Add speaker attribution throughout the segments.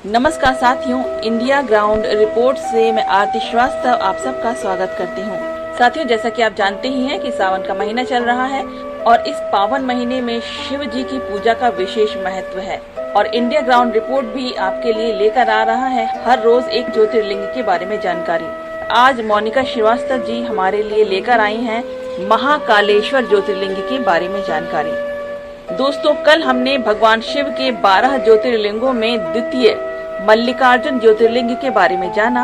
Speaker 1: नमस्कार साथियों, India ground report से मैं आरती श्रीवास्तव आप सबका स्वागत करती हूँ। साथियों, जैसा कि आप जानते ही हैं कि सावन का महीना चल रहा है और इस पावन महीने में शिव जी की पूजा का विशेष महत्व है और इंडिया ग्राउंड रिपोर्ट भी आपके लिए लेकर आ रहा है हर रोज एक ज्योतिर्लिंग के बारे में जानकारी। आज मोनिका श्रीवास्तव जी हमारे लिए लेकर आई हैं महाकालेश्वर ज्योतिर्लिंग के बारे में जानकारी। दोस्तों, कल हमने भगवान शिव के 12 ज्योतिर्लिंगों में द्वितीय मल्लिकार्जुन ज्योतिर्लिंग के बारे में जाना।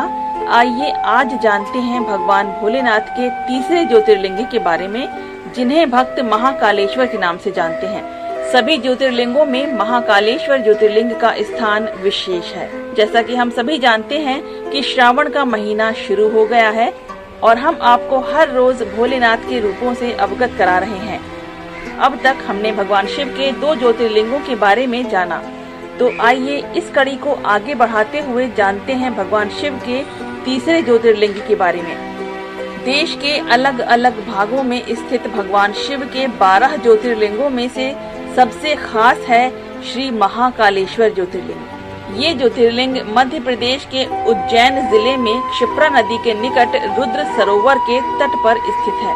Speaker 1: आइए आज जानते हैं भगवान भोलेनाथ के तीसरे ज्योतिर्लिंग के बारे में, जिन्हें भक्त महाकालेश्वर के नाम से जानते हैं। सभी ज्योतिर्लिंगों में महाकालेश्वर ज्योतिर्लिंग का स्थान विशेष है। जैसा कि हम सभी जानते हैं कि श्रावण का महीना शुरू हो गया है और हम आपको हर रोज भोलेनाथ के रूपों से अवगत करा रहे हैं। अब तक हमने भगवान शिव के 2 ज्योतिर्लिंगों के बारे में जाना, तो आइए इस कड़ी को आगे बढ़ाते हुए जानते हैं भगवान शिव के तीसरे ज्योतिर्लिंग के बारे में। देश के अलग अलग भागों में स्थित भगवान शिव के 12 ज्योतिर्लिंगों में से सबसे खास है श्री महाकालेश्वर ज्योतिर्लिंग। ये ज्योतिर्लिंग मध्य प्रदेश के उज्जैन जिले में क्षिप्रा नदी के निकट रुद्र सरोवर के तट पर स्थित है।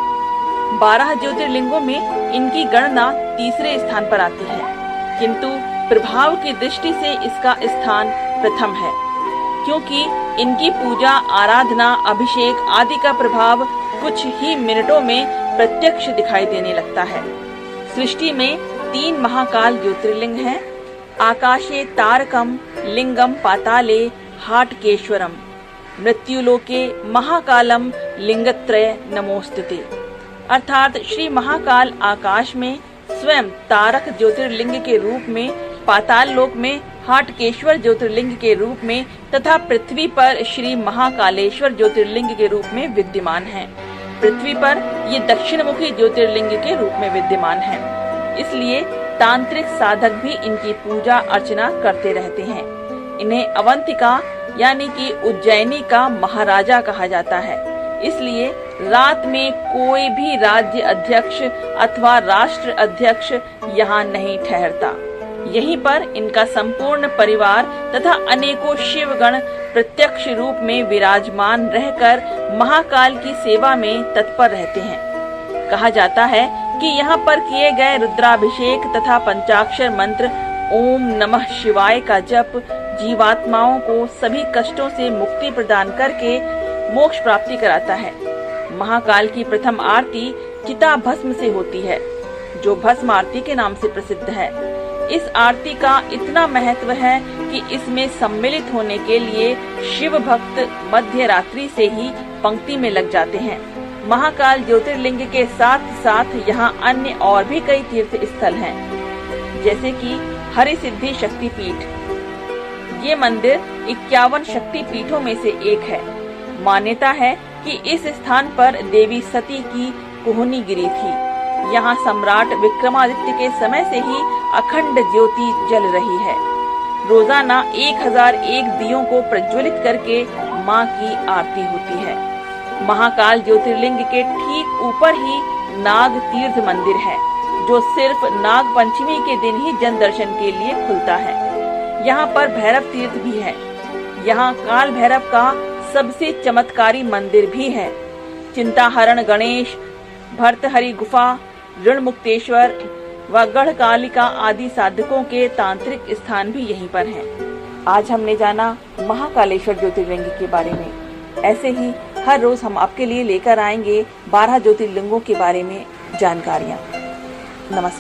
Speaker 1: 12 ज्योतिर्लिंगों में इनकी गणना तीसरे स्थान पर आती है, किंतु प्रभाव की दृष्टि से इसका स्थान प्रथम है, क्योंकि इनकी पूजा, आराधना, अभिषेक आदि का प्रभाव कुछ ही मिनटों में प्रत्यक्ष दिखाई देने लगता है। सृष्टि में 3 महाकाल ज्योतिर्लिंग हैं: आकाशे तारकम लिंगम पाताले हाटकेश्वरम, मृत्युलोके महाकालम लिंगत्रय नमोस्तुते। अर्थात श्री महाकाल आकाश में स्वयं तारक ज्योतिर्लिंग के रूप में, पाताल लोक में हाटकेश्वर ज्योतिर्लिंग के रूप में तथा पृथ्वी पर श्री महाकालेश्वर ज्योतिर्लिंग के रूप में विद्यमान है। पृथ्वी पर ये दक्षिणमुखी ज्योतिर्लिंग के रूप में विद्यमान है, इसलिए तांत्रिक साधक भी इनकी पूजा अर्चना करते रहते हैं। इन्हें अवंतिका यानी कि उज्जैनी का महाराजा कहा जाता है। इसलिए रात में कोई भी राज्य अध्यक्ष अथवा राष्ट्र अध्यक्ष यहाँ नहीं ठहरता। यहीं पर इनका संपूर्ण परिवार तथा अनेकों शिवगण प्रत्यक्ष रूप में विराजमान रहकर महाकाल की सेवा में तत्पर रहते हैं। कहा जाता है कि यहाँ पर किए गए रुद्राभिषेक तथा पंचाक्षर मंत्र ओम नमः शिवाय का जप जीवात्माओं को सभी कष्टों से मुक्ति प्रदान करके मोक्ष प्राप्ति कराता है। महाकाल की प्रथम आरती चिता भस्म से होती है, जो भस्म आरती के नाम से प्रसिद्ध है। इस आरती का इतना महत्व है कि इसमें सम्मिलित होने के लिए शिव भक्त मध्य रात्रि से ही पंक्ति में लग जाते हैं। महाकाल ज्योतिर्लिंग के साथ साथ यहाँ अन्य और भी कई तीर्थ स्थल हैं, जैसे कि हरिसिद्धि शक्तिपीठ। ये मंदिर 51 शक्ति पीठों में से एक है। मान्यता है कि इस स्थान पर देवी सती की कुहनी गिरी थी। यहाँ सम्राट विक्रमादित्य के समय से ही अखंड ज्योति जल रही है। रोजाना 1001 दियों को प्रज्वलित करके माँ की आरती होती है। महाकाल ज्योतिर्लिंग के ठीक ऊपर ही नाग तीर्थ मंदिर है, जो सिर्फ नाग पंचमी के दिन ही जन दर्शन के लिए खुलता है। यहाँ पर भैरव तीर्थ भी है। यहाँ काल भैरव का सबसे चमत्कारी मंदिर भी है। चिंताहरण गणेश, भर्तहरि गुफा, ऋण मुक्तेश्वर व गढ़कालिका आदि साधकों के तांत्रिक स्थान भी यहीं पर हैं। आज हमने जाना महाकालेश्वर ज्योतिर्लिंग के बारे में। ऐसे ही हर रोज हम आपके लिए लेकर आएंगे 12 ज्योतिर्लिंगों के बारे में जानकारियाँ। नमस्कार।